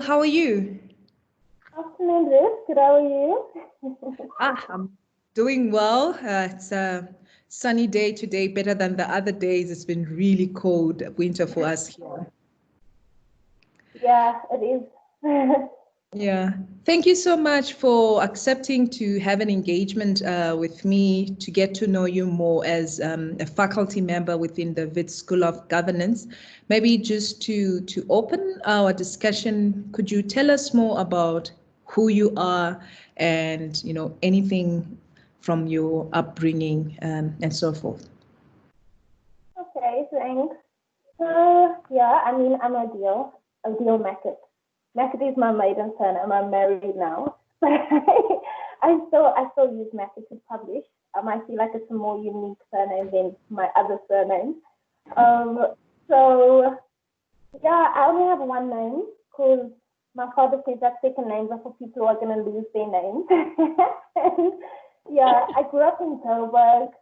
How are you? Afternoon, Ruth. Good, how are you? I'm doing well. It's a sunny day today, better than the other days. It's been really cold winter for us here. Yeah, it is. Yeah. Thank you so much for accepting to have an engagement with me to get to know you more as a faculty member within the Wits School of Governance. Maybe just to open our discussion, could you tell us more about who you are and anything from your upbringing and so forth? Okay, thanks. Yeah, I'm Odile Mackett. Mackett is my maiden surname. I'm married now, but I still use Mackett to publish. I feel like it's a more unique surname than my other surnames. Um, so yeah, I only have one name because my father says that second names are for people who are going to lose their names. And, yeah, I grew up in Joburg.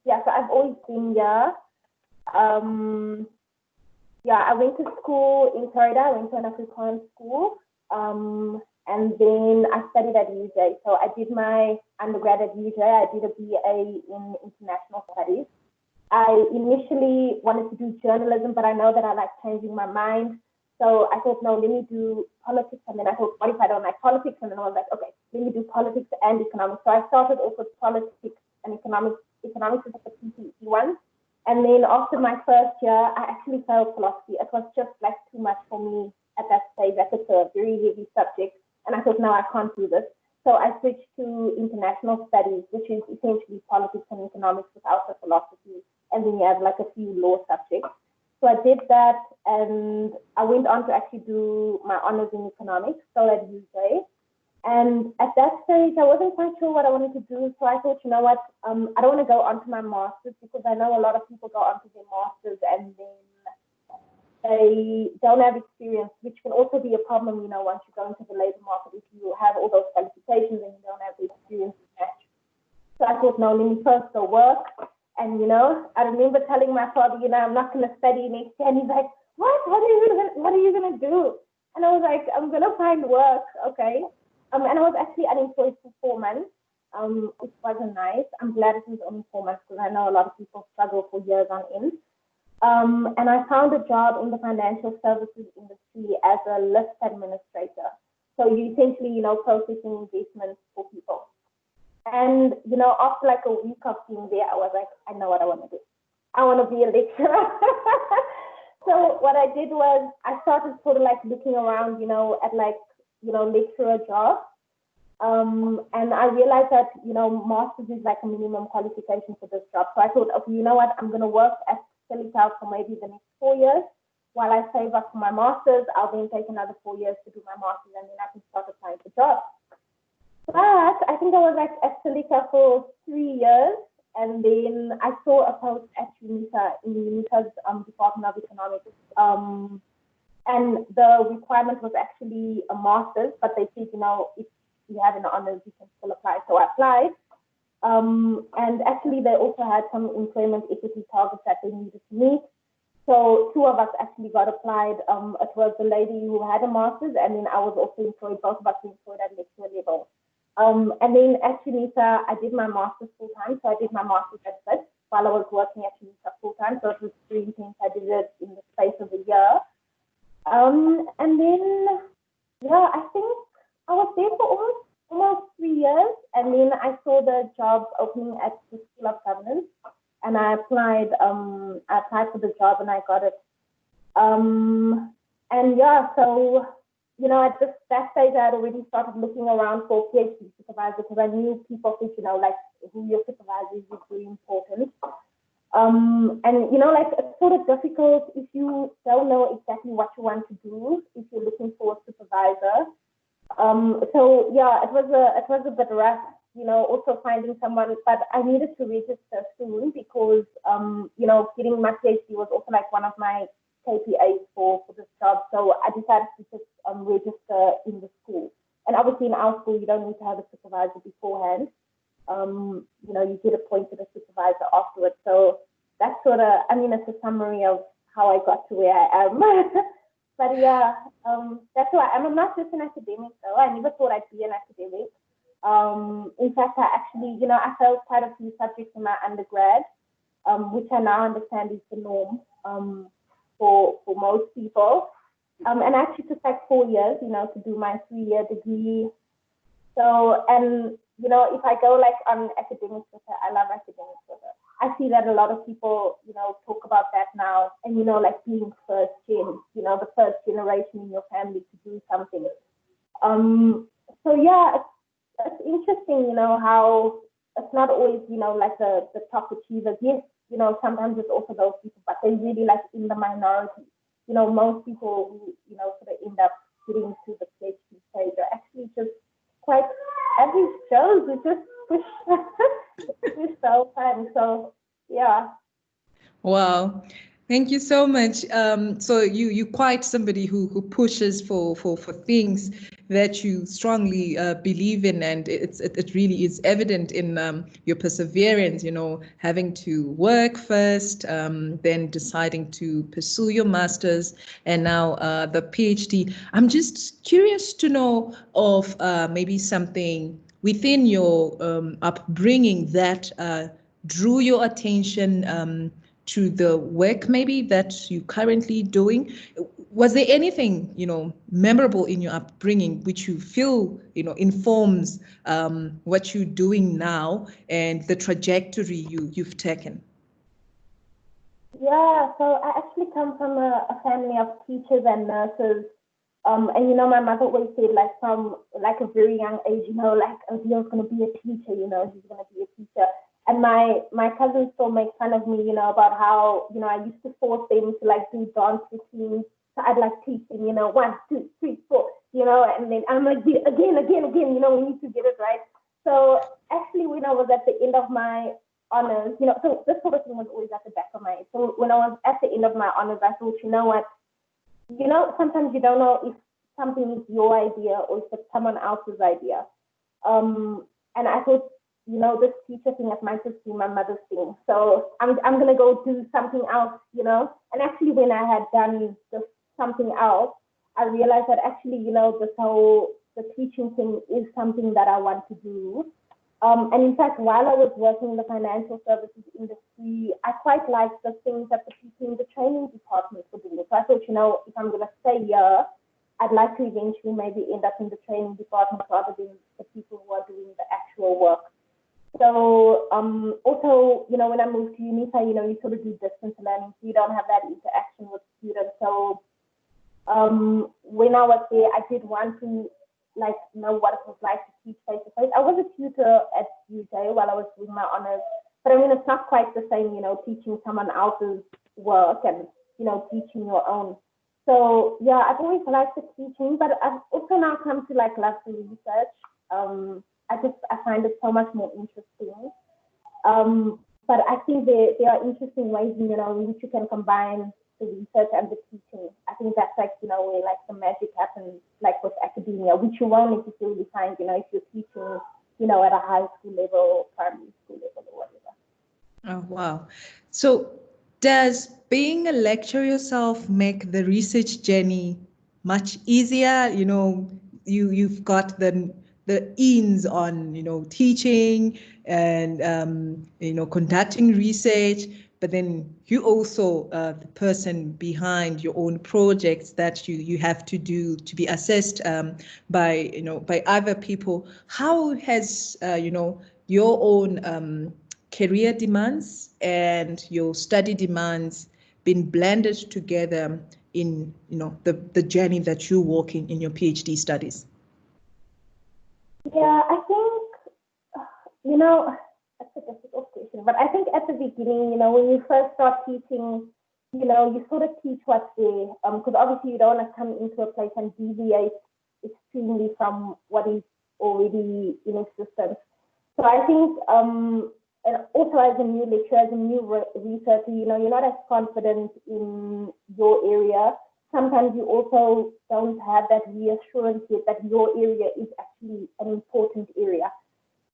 Yeah, so I've always been here. Um, yeah, I went to school in Florida. I went to an Afrikaans school. And then I studied at UJ. So I did my undergrad at UJ. I did a BA in international studies. I initially wanted to do journalism, but I know that I like changing my mind. So I thought, no, let me do politics. And then I thought, what if I don't like politics? And then I was like, okay, let me do politics and economics. So I started off with politics and economics. Economics is like the PCE one. And then after my first year, I actually failed philosophy. It was just like too much for me at that stage. Like it's a very heavy subject. And I thought, no, I can't do this. So I switched to international studies, which is essentially politics and economics without the philosophy. And then you have like a few law subjects. So I did that, and I went on to actually do my honors in economics, so at UJ. And at that stage, I wasn't quite sure what I wanted to do. So I thought, you know what, I don't want to go on to my master's because I know a lot of people go on to their master's and then they don't have experience, which can also be a problem, once you go into the labor market. If you have all those qualifications and you don't have the experience to match. So I thought, no, let me first go work. And, I remember telling my father, I'm not going to study next year. And he's like, what? What are you going to do? And I was like, I'm going to find work. Okay. And I was actually unemployed for 4 months, which wasn't nice. I'm glad it was only 4 months because I know a lot of people struggle for years on end. And I found a job in the financial services industry as a list administrator. So you essentially, processing investments for people. And, after like a week of being there, I was like, I know what I want to do. I want to be a lecturer. So what I did was I started sort of like looking around, at like, lecturer jobs. And I realized that, master's is like a minimum qualification for this job. So I thought, okay, you know what? I'm going to work at Silica for maybe the next 4 years. While I save up for my master's, I'll then take another 4 years to do my master's, and then I can start applying for jobs. But I think I was at Silica for 3 years, and then I saw a post at UNISA in UNISA's Department of Economics. And the requirement was actually a master's, but they said, if you have an honors, you can still apply. So I applied. And actually, they also had some employment equity targets that they needed to meet. So two of us actually got applied. It was the lady who had a master's, and then I was also employed. Both of us were employed at lecturer level. And then at UNISA, I did my master's full time. So I did my master's at FIT while I was working at UNISA full time. So it was 3 intense. I did it in the space of a year. And then, yeah, I think I was there for almost 3 years. And then I saw the job opening at the School of Governance, and I applied for the job, and I got it. And yeah, so, at that stage, I had already started looking around for a PhD supervisor because I knew people think, like who your supervisor is very important. And, like, it's sort of difficult if you don't know exactly what you want to do, if you're looking for a supervisor. So yeah, it was a bit rough, also finding someone, but I needed to register soon because, getting my PhD was also like one of my KPIs for this job. So I decided to just register in the school. And obviously in our school, you don't need to have a supervisor beforehand. You get appointed a supervisor afterwards. So that's sort of, it's a summary of how I got to where I am. But yeah, That's who I am. I'm not just an academic though. I never thought I'd be an academic. In fact, I actually, I failed quite a few subjects in my undergrad, which I now understand is the norm for most people. And I actually took like 4 years, to do my 3-year degree. So, and, if I go like on academic Twitter, I love academic Twitter. I see that a lot of people, talk about that now, and, like being first gen, the first generation in your family to do something. So yeah, it's interesting, how it's not always, like the top achievers. Yes, sometimes it's also those people, but they're really like in the minority. Most people who, sort of end up getting to the PhD stage are actually just quite average Joes who just push so time. So yeah. Wow. Thank you so much. So you quite somebody who pushes for things that you strongly believe in, and it really is evident in your perseverance. Having to work first, then deciding to pursue your master's, and now the PhD. I'm just curious to know of maybe something within your upbringing that drew your attention. To the work maybe that you're currently doing. Was there anything, memorable in your upbringing which you feel, informs what you're doing now and the trajectory you've taken? Yeah, so I actually come from a family of teachers and nurses. And my mother always said, like from like a very young age, like Odile's gonna be a teacher, he's gonna be a teacher. And my cousins still make fun of me, about how, I used to force them to like do dance routines. So I'd like teach them, 1, 2, 3, 4, and then I'm like, again, we need to get it right. So actually, when I was at the end of my honors, so this sort of thing was always at the back of my head. So when I was at the end of my honors, I thought, what, sometimes you don't know if something is your idea or if it's someone else's idea. And I thought, this teacher thing, it might just be my mother's thing. So I'm going to go do something else, And actually, when I had done just something else, I realized that actually, the teaching thing is something that I want to do. And in fact, while I was working in the financial services industry, I quite liked the things that the people in the training department were doing. So I thought, if I'm going to stay here, I'd like to eventually maybe end up in the training department rather than the people who are doing the actual work. So also, when I moved to UNISA, you sort of do distance learning, so you don't have that interaction with students. So when I was there, I did want to know what it was like to teach face to face. I was a tutor at UJ while I was doing my honors, but I mean it's not quite the same, teaching someone else's work and teaching your own. So yeah, I've always liked the teaching, but I've also now come to love the research. I find it so much more interesting. But I think there are interesting ways, in which you can combine the research and the teaching. I think that's where the magic happens, with academia, which you won't necessarily find, if you're teaching, at a high school level, primary school level, or whatever. Oh, wow. So does being a lecturer yourself make the research journey much easier? You've got the ins on, teaching and, conducting research, but then you also the person behind your own projects that you have to do to be assessed by other people. How has, your own career demands and your study demands been blended together in the journey that you're walking in your PhD studies? Yeah, I think that's a difficult question, but I think at the beginning, when you first start teaching, you sort of teach what's there, because obviously you don't want to come into a place and deviate extremely from what is already in existence. So I think, and also as a new lecturer, as a new researcher, you're not as confident in your area. Sometimes you also don't have that reassurance yet that your area is actually an important area.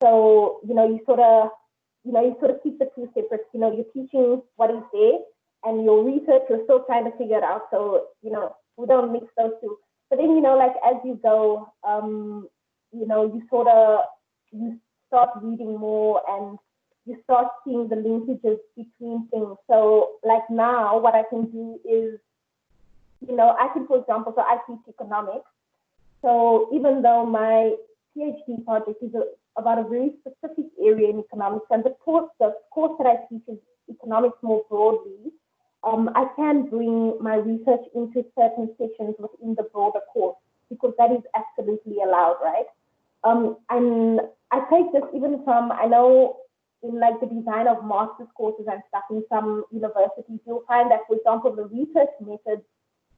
So, you sort of keep the two separate. You're teaching what is there, and your research, you're still trying to figure it out. So, we don't mix those two. But then, like as you go, you start reading more and you start seeing the linkages between things. So like now what I can do is, I can, for example, so I teach economics. So even though my PhD project is about a very specific area in economics, and the course that I teach is economics more broadly, I can bring my research into certain sections within the broader course because that is absolutely allowed, right? And I take this even from, I know in like the design of master's courses and stuff in some universities, you'll find that, for example, the research methods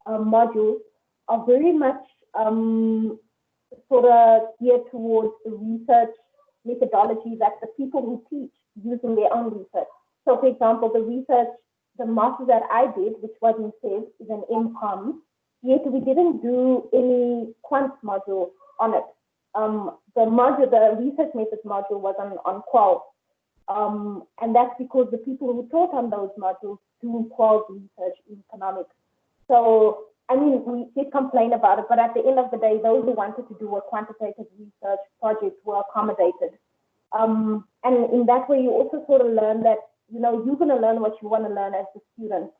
modules are very much sort of geared towards the research methodology that the people who teach use in their own research. So, for example, the master's that I did, which was in SEV, is an MCOM, yet we didn't do any quant module on it. The research methods module was on qual. And that's because the people who taught on those modules do qual research in economics. So, I mean, we did complain about it, but at the end of the day, those who wanted to do a quantitative research project were accommodated. And in that way, you also sort of learn that, you're going to learn what you want to learn as the student.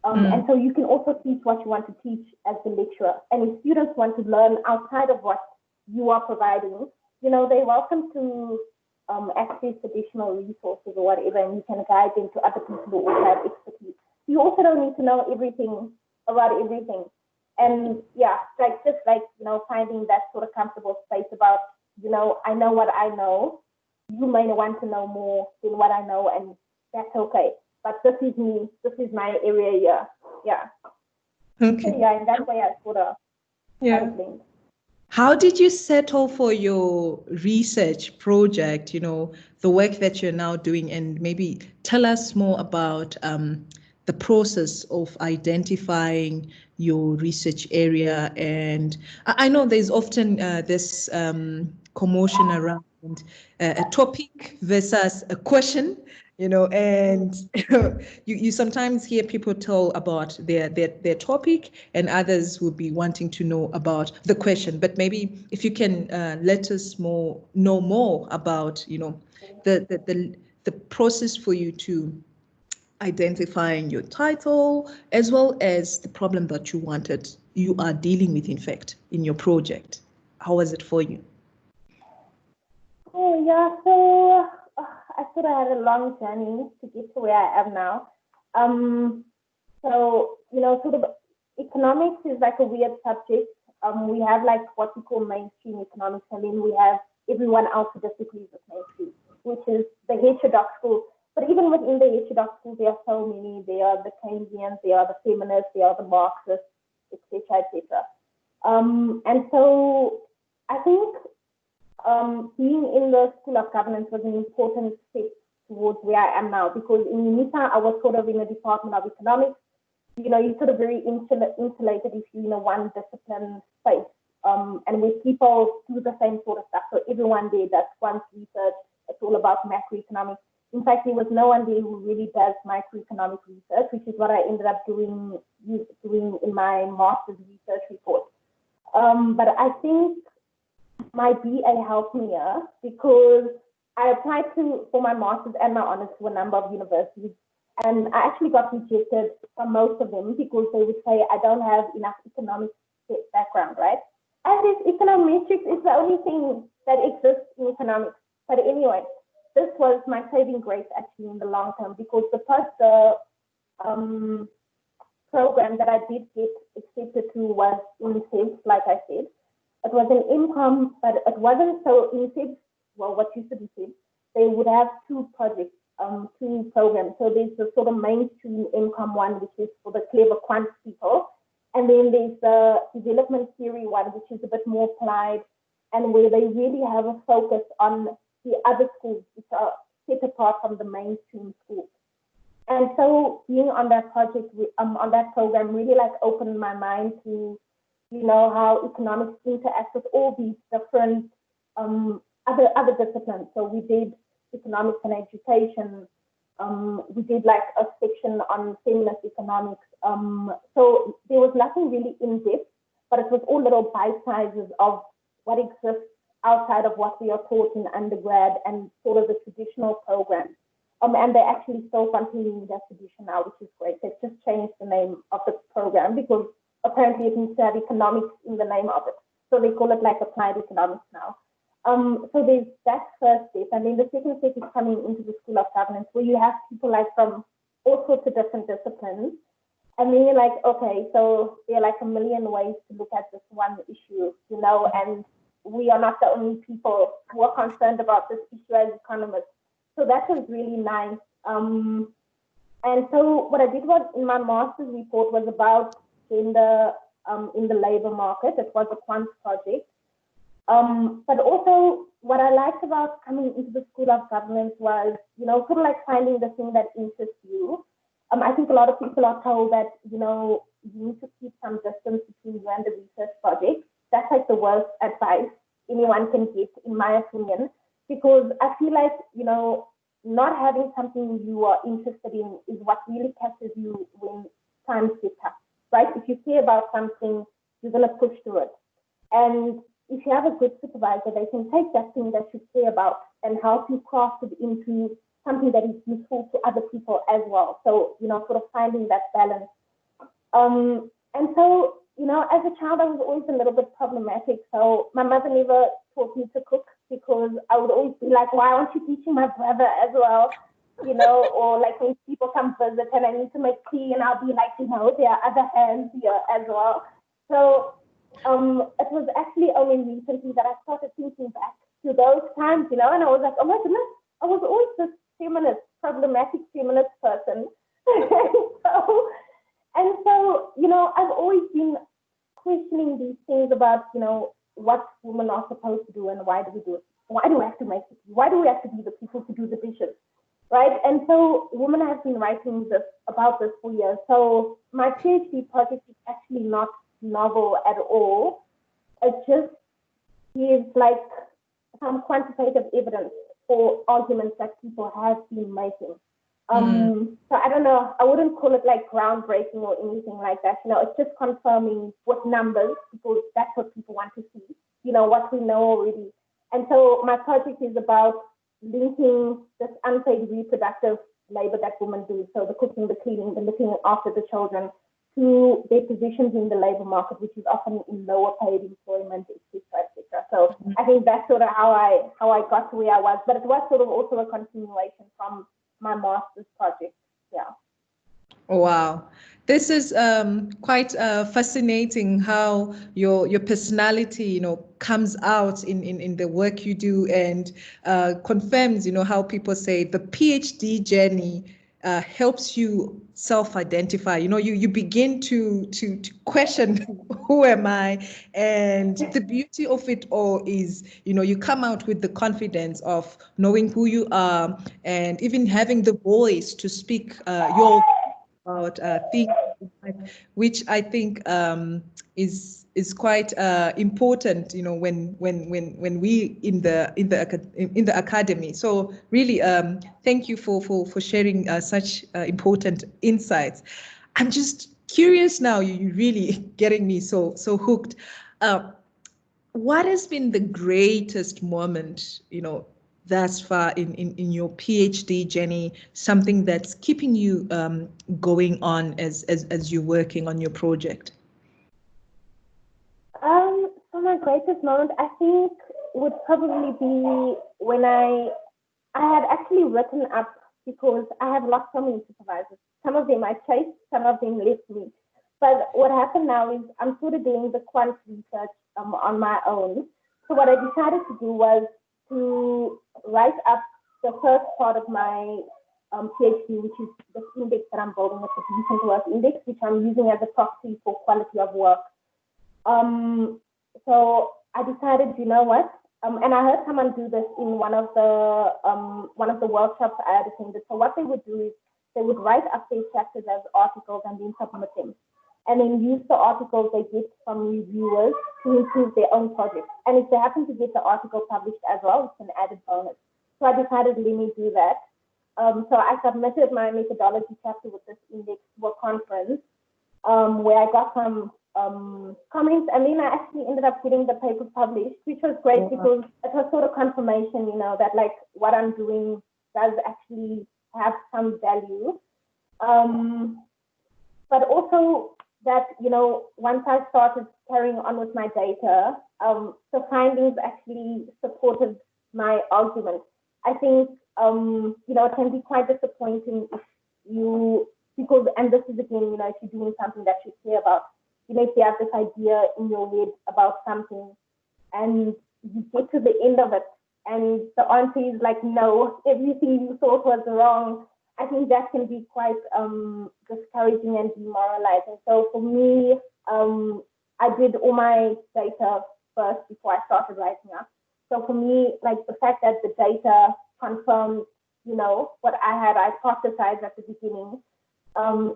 And so you can also teach what you want to teach as the lecturer. And if students want to learn outside of what you are providing, they're welcome to access additional resources or whatever, and you can guide them to other people who also have expertise. You also don't need to know everything about everything. And yeah, finding that sort of comfortable space about, I know what I know. You may want to know more than what I know, and that's okay. But this is me. This is my area here. Yeah. Okay. So yeah, in that way, I sort of think. How did you settle for your research project, the work that you're now doing, and maybe tell us more about the process of identifying your research area? And I know there's often this commotion around a topic versus a question, and you sometimes hear people tell about their topic, and others will be wanting to know about the question. But maybe if you can let us know more about the process for you to identifying your title, as well as the problem that you are dealing with, in fact, in your project. How was it for you? Oh yeah, so I sort of had a long journey to get to where I am now. So sort of economics is like a weird subject. We have like what we call mainstream economics, and then we have everyone else who disagrees with mainstream, which is the heterodox school. But even within the heterodox school, there are so many. There are the Keynesians, there are the feminists, there are the Marxists, etc., etc. And so I think being in the School of Governance was an important step towards where I am now, because in UNITA, I was sort of in the Department of Economics. You're sort of very insulated if you're in a one discipline space. And with people do the same sort of stuff. So everyone there does quant research. It's all about macroeconomics. In fact, there was no one there who really does microeconomic research, which is what I ended up doing in my master's research report. But I think my BA helped me here because I applied for my master's and my honors to a number of universities, and I actually got rejected from most of them because they would say I don't have enough economics background, right? And this econometrics is the only thing that exists in economics. But anyway, this was my saving grace actually in the long term, because the program that I did get accepted to was in SEV, like I said. It was an income, but it wasn't so in SEV, well, what used to be SEV, they would have two projects, two programs. So there's the sort of mainstream income one, which is for the clever quant people. And then there's the development theory one, which is a bit more applied, and where they really have a focus on the other schools, which are set apart from the mainstream schools. And so being on that project, on that program, really like opened my mind to, how economics interacts with all these different other disciplines. So we did economics and education. We did like a section on feminist economics. So there was nothing really in depth, but it was all little bite sizes of what exists outside of what we are taught in undergrad and sort of the traditional programs. And they're actually still continuing that tradition now, which is great. They've just changed the name of the program because apparently it needs to have economics in the name of it. So they call it like applied economics now. So there's that first step. And then the second step is coming into the School of Governance, where you have people like from all sorts of different disciplines. And then you're like, okay, so there are like a million ways to look at this one issue, you know, and we are not the only people who are concerned about this issue as economists. So that was really nice. And so what I did was in my master's report was about gender in the labor market. It was a quant project. But also what I liked about coming into the School of Governance was, you know, sort of like finding the thing that interests you. I think a lot of people are told that, you know, you need to keep some distance between you and the research project. That's like the worst advice anyone can get, in my opinion, because I feel like, you know, not having something you are interested in is what really catches you when times get tough, right? If you care about something, you're going to push through it. And if you have a good supervisor, they can take that thing that you care about and help you craft it into something that is useful to other people as well. So, you know, sort of finding that balance. And so, you know, as a child, I was always a little bit problematic. So my mother never taught me to cook because I would always be like, why aren't you teaching my brother as well? You know, or like when people come visit and I need to make tea and I'll be like, you know, there are other hands here as well. So it was actually only recently that I started thinking back to those times, you know, and I was like, oh my goodness, I was always this feminist, problematic feminist person. And so, you know, I've always been questioning these things about, you know, what women are supposed to do and why do we do it? Why do we have to make it? Why do we have to be the people to do the dishes? Right? And so women have been writing about this for years. So my PhD project is actually not novel at all. It just gives like some quantitative evidence for arguments that people have been making. So I don't know, I wouldn't call it like groundbreaking or anything like that. You know, it's just confirming with numbers because that's what people want to see, you know, what we know already. And so my project is about linking this unpaid reproductive labor that women do, so the cooking, the cleaning, the looking after the children, to their positions in the labor market, which is often in lower paid employment, etc., etc. So I think that's sort of how I got to where I was, but it was sort of also a continuation from my master's project. Yeah. Wow. This is quite fascinating how your personality, you know, comes out in the work you do and confirms, you know, how people say the PhD journey helps you self-identify. You know, you begin to question who am I, and the beauty of it all is, you know, you come out with the confidence of knowing who you are and even having the voice to speak your about things, which I think is quite important, you know, when we in the academy. So really, thank you for sharing such important insights. I'm just curious now. You're really getting me so hooked. What has been the greatest moment, you know, thus far in your PhD journey, something that's keeping you going on as you're working on your project? So my greatest moment, I think, would probably be when I had actually written up, because I have lost so many supervisors. Some of them I chased, some of them left me. But what happened now is I'm sort of doing the quant research on my own. So what I decided to do was to write up the first part of my PhD, which is the index that I'm building, it's a decent work index, which I'm using as a proxy for quality of work. So I decided, you know what? And I heard someone do this in one of the workshops I had attended. So what they would do is they would write up their chapters as articles and then submit them, and then use the articles they get from reviewers to improve their own project. And if they happen to get the article published as well, it's an added bonus. So I decided, let me do that. So I submitted my methodology chapter with this index to a conference where I got some comments, and then I actually ended up getting the paper published, which was great because it was sort of confirmation, that like what I'm doing does actually have some value. But also that, once I started carrying on with my data, the findings actually supported my argument. I think, it can be quite disappointing if because, and this is again, if you're doing something that you care about, if you have this idea in your head about something and you get to the end of it and the answer is like, no, everything you thought was wrong. I think that can be quite discouraging and demoralizing. So for me, I did all my data first before I started writing up. So for me, like the fact that the data confirmed, what I had hypothesized at the beginning,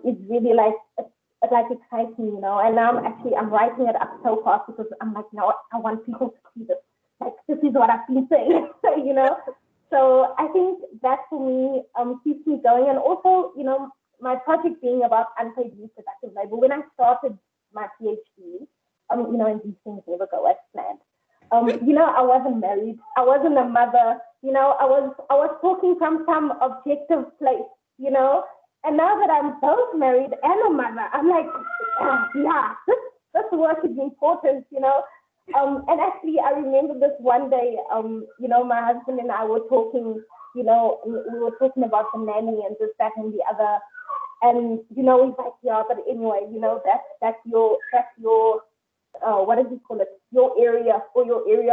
is really like, it like excites me, and now I'm writing it up so fast because I'm like, no, I want people to see this. Like, this is what I've been saying, So I think that for me keeps me going. And also, my project being about unpaid reproductive labor, when I started my PhD, and these things never go as planned. I wasn't married. I wasn't a mother. I was talking from some objective place, and now that I'm both married and a mother, I'm like, yeah, this work is important, And actually, I remember this one day, my husband and I were talking, we were talking about the nanny and this, that, and the other. And, he's like, yeah, but anyway, that's your what does he call it? Your area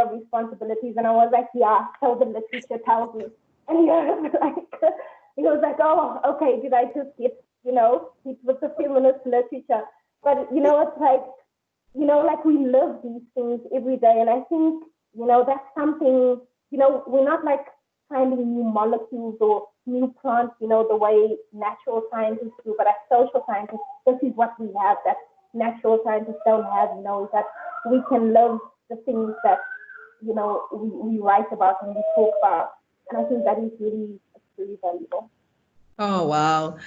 of responsibilities. And I was like, yeah, so the literature tells me. And he was like, oh, okay, did I just get, hit with the feminist literature? But, it's like, like we live these things every day. And I think, that's something, we're not like finding new molecules or new plants, the way natural scientists do, but as social scientists, this is what we have that natural scientists don't have, is that we can live the things that, we write about and we talk about. And I think that is really valuable. Oh, wow.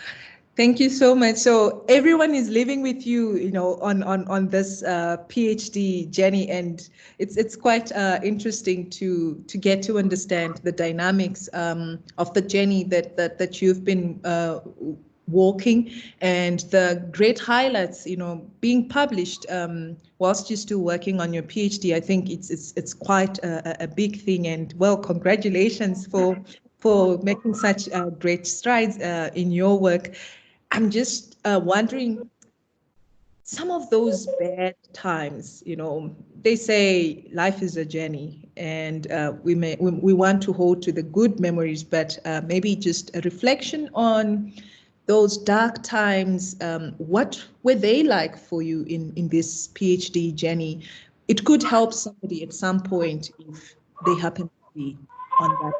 Thank you so much. So everyone is living with you, on this PhD journey, and it's quite interesting to get to understand the dynamics of the journey that you've been walking, and the great highlights, being published whilst you're still working on your PhD. I think it's quite a big thing, and well, congratulations for making such great strides in your work. I'm just wondering, some of those bad times, they say life is a journey, and we want to hold to the good memories, but maybe just a reflection on those dark times. What were they like for you in this PhD journey? It could help somebody at some point if they happen to be on that.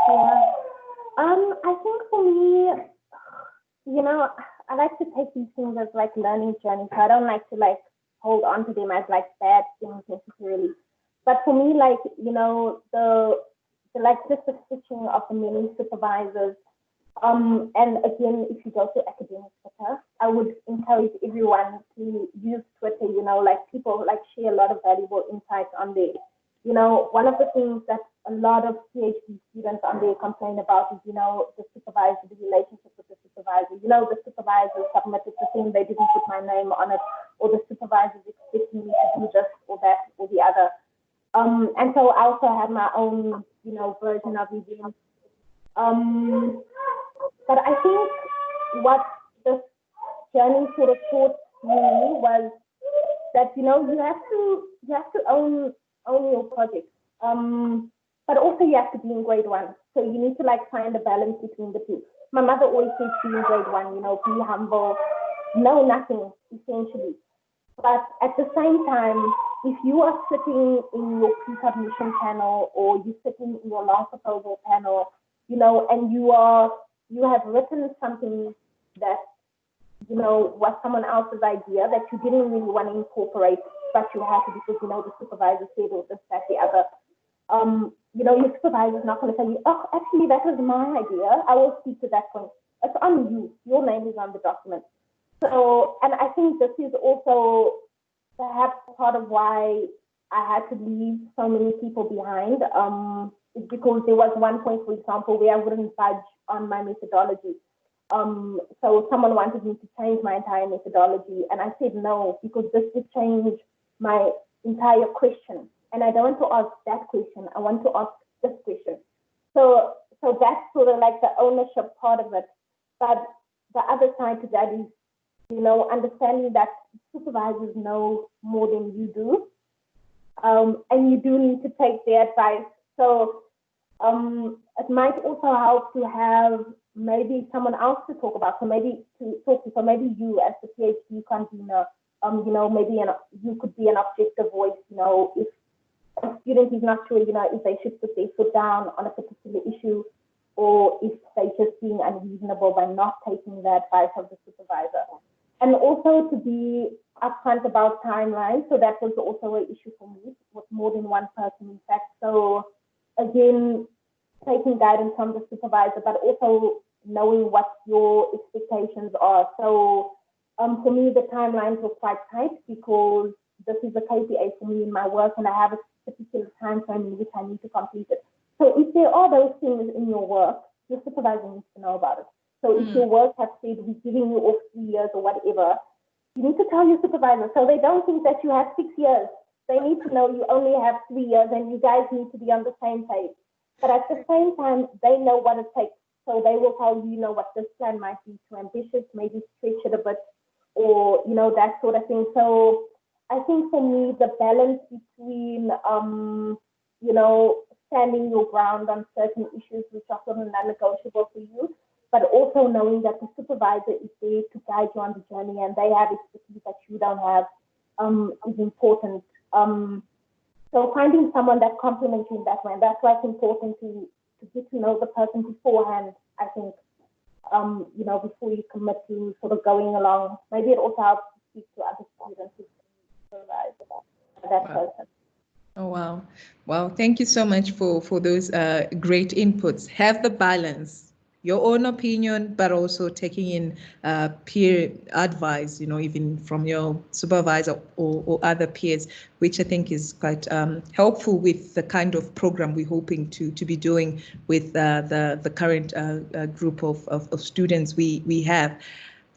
Yeah. I think for me, I like to take these things as like learning journeys. So I don't like to like hold on to them as like bad things necessarily. But for me, like, the like just the switching of the many supervisors. And again, if you go to academic Twitter, I would encourage everyone to use Twitter, like people like share a lot of valuable insights on there. One of the things that a lot of PhD students on there complain about is, the supervisor, the relationship with the supervisor. The supervisor submitted the thing, they didn't put my name on it, or the supervisor is expecting me to do this or that or the other. And so I also had my own, version of events. But I think what this journey sort of taught me was that, you have to own your project. But also you have to be in grade one. So you need to like find a balance between the two. My mother always says be in grade one, be humble, know nothing, essentially. But at the same time, if you are sitting in your pre-submission panel or you're sitting in your long proposal panel, and you have written something that, was someone else's idea that you didn't really want to incorporate, but you had to because, the supervisor said or this, that, the other. Your supervisor is not going to tell you, oh, actually, that was my idea. I will speak to that point. It's on you. Your name is on the document. So, and I think this is also perhaps part of why I had to leave so many people behind. Is because there was one point, for example, where I wouldn't budge on my methodology. So someone wanted me to change my entire methodology, and I said no, because this would change my entire question. And I don't want to ask that question. I want to ask this question. So that's sort of like the ownership part of it. But the other side to that is, understanding that supervisors know more than you do. And you do need to take their advice. So it might also help to have maybe someone else to talk about. So maybe you as the PhD convener, maybe you could be an objective voice. If a student is not sure, if they should put their foot down on a particular issue, or if they're just being unreasonable by not taking the advice of the supervisor. And also to be upfront about timelines. So that was also an issue for me with more than one person, in fact. So again, taking guidance from the supervisor, but also knowing what your expectations are. So for me, the timelines were quite tight because this is a KPI for me in my work, and I have a particular time frame in which I need to complete it. So if there are those things in your work, your supervisor needs to know about it. So if your work has said we're giving you off 3 years or whatever, you need to tell your supervisor so they don't think that you have 6 years. They need to know you only have 3 years, and you guys need to be on the same page. But at the same time, they know what it takes. So they will tell you, what this plan might be too ambitious, maybe stretch it a bit, or, that sort of thing. So I think for me, the balance between, standing your ground on certain issues which are sort of non-negotiable for you, but also knowing that the supervisor is there to guide you on the journey, and they have expertise that you don't have, is important. So finding someone that complements you in that way, and that's why it's important to get to know the person beforehand, I think, before you commit to sort of going along. Maybe it also helps to speak to other students who supervise that person. Oh, wow. Wow. Thank you so much for those great inputs. Have the balance, your own opinion, but also taking in peer advice, even from your supervisor or other peers, which I think is quite helpful with the kind of program we're hoping to be doing with the current group of students we have.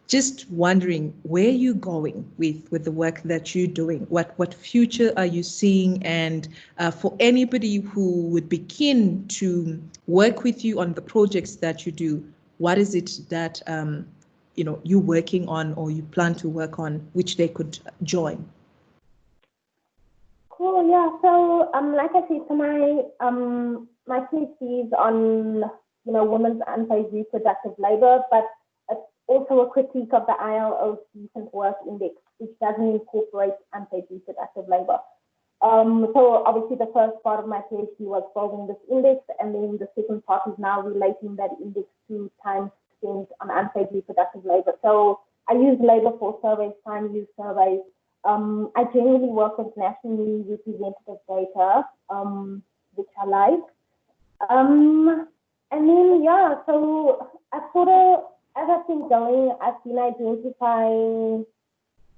Just wondering where you're going with the work that you're doing. What future are you seeing? And for anybody who would be keen to work with you on the projects that you do, what is it that you're working on or you plan to work on, which they could join? Cool. Yeah. So like I said, so my PhD is on women's unpaid reproductive labor, but also a critique of the ILO's Decent Work Index, which doesn't incorporate unpaid reproductive labor. So obviously the first part of my PhD was solving this index, and then the second part is now relating that index to time spent on unpaid reproductive labor. So I use labor force surveys, time use surveys. I generally work with nationally representative data, which I like. And then, yeah, so I sort of, as I've been going, I've been identifying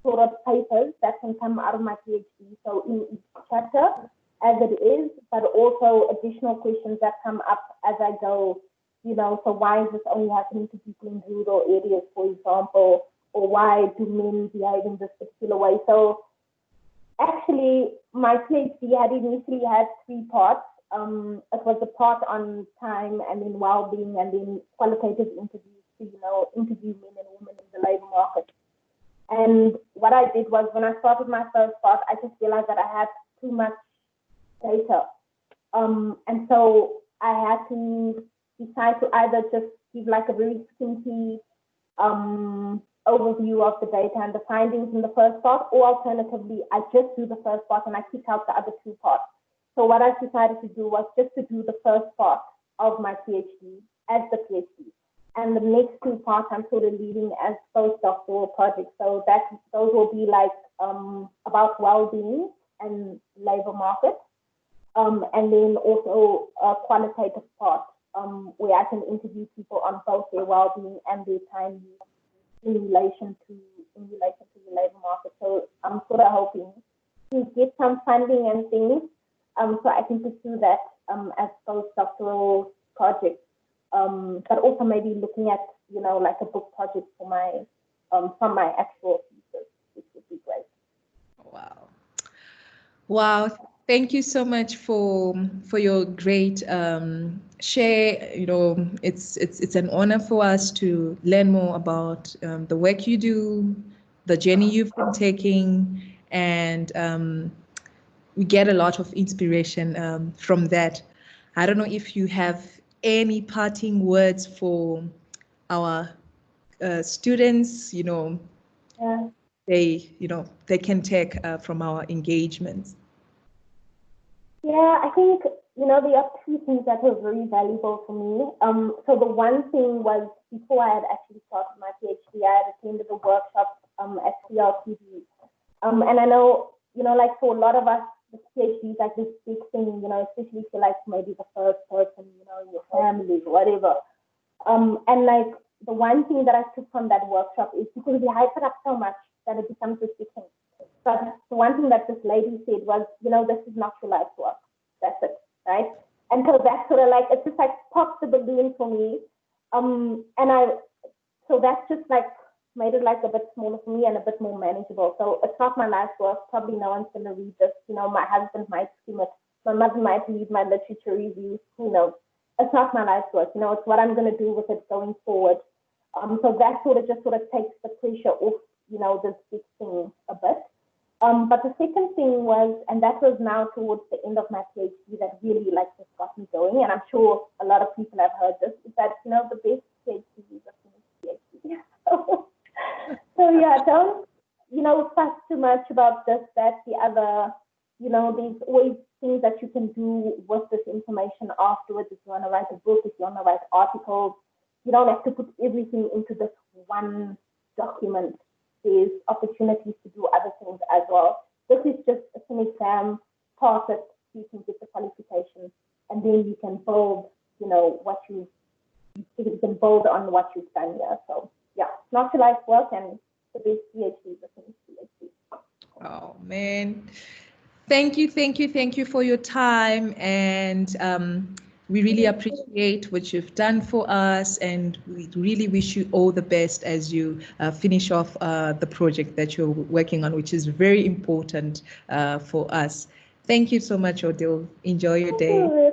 sort of papers that can come out of my PhD. So in each chapter, as it is, but also additional questions that come up as I go. So why is this only happening to people in rural areas, for example, or why do men behave in this particular way? So actually, my PhD had initially had 3 parts. It was a part on time and then well-being, and then qualitative interviews to, interview men and women in the labor market. And what I did was, when I started my first part, I just realized that I had too much data. And so I had to decide to either just give like a very skimpy overview of the data and the findings in the first part, or alternatively, I just do the first part and I kick out the other 2 parts. So what I decided to do was just to do the first part of my PhD as the PhD. And the next 2 parts I'm sort of leading as postdoctoral projects. So those will be like about well-being and labor market. And then also a qualitative part where I can interview people on both their well-being and their time use in relation to in relation to the labor market. So I'm sort of hoping to get some funding and things, so I can pursue that as postdoctoral projects, but also maybe looking at, you know, like a book project for my from my actual thesis, which would be great. Wow. Wow. Thank you so much for your great share. You know, it's an honor for us to learn more about the work you do, the journey you've been taking, and we get a lot of inspiration from that. I don't know if you have any parting words for our students, you know, Yeah. they can take from our engagements. Yeah, I think, you know, there are two things that were very valuable for me. So the one thing was, before I had actually started my PhD, I had attended a workshop at CLTV. And I know, you know, like for a lot of us, the PhD is like this big thing, you know, especially if you're like maybe the first person, you know, in your family or whatever. And like the one thing that I took from that workshop is, because we hype it up so much that it becomes this big thing. But the one thing that this lady said was, you know, this is not your life's work. That's it, right? And so that's sort of like, it just like popped the balloon for me. So that's just like made it like a bit smaller for me and a bit more manageable. So it's not my life's work. Probably no one's going to read this. You know, my husband might skim it. My mother might read my literature reviews. Who knows? It's not my life's work. You know, it's what I'm going to do with it going forward. So that sort of takes the pressure off, you know, this big thing a bit. But the second thing was, and that was now towards the end of my PhD, that really like just got me going, and I'm sure a lot of people have heard this, is that, you know, the best PhD is a finished PhD. So yeah, don't, you know, fuss too much about this, that, the other. You know, there's always things that you can do with this information afterwards. If you want to write a book, if you want to write articles, you don't have to put everything into this one document. There's opportunities to do other things as well. This is just an exam, pass it, so you can get the qualification, and then you can build, you know, you can build on what you've done here. So yeah, not your life work, and the best PhD is a finished PhD. Oh man, thank you for your time, and we really appreciate what you've done for us, and we really wish you all the best as you finish off the project that you're working on, which is very important for us. Thank you so much, Odile. Enjoy your day.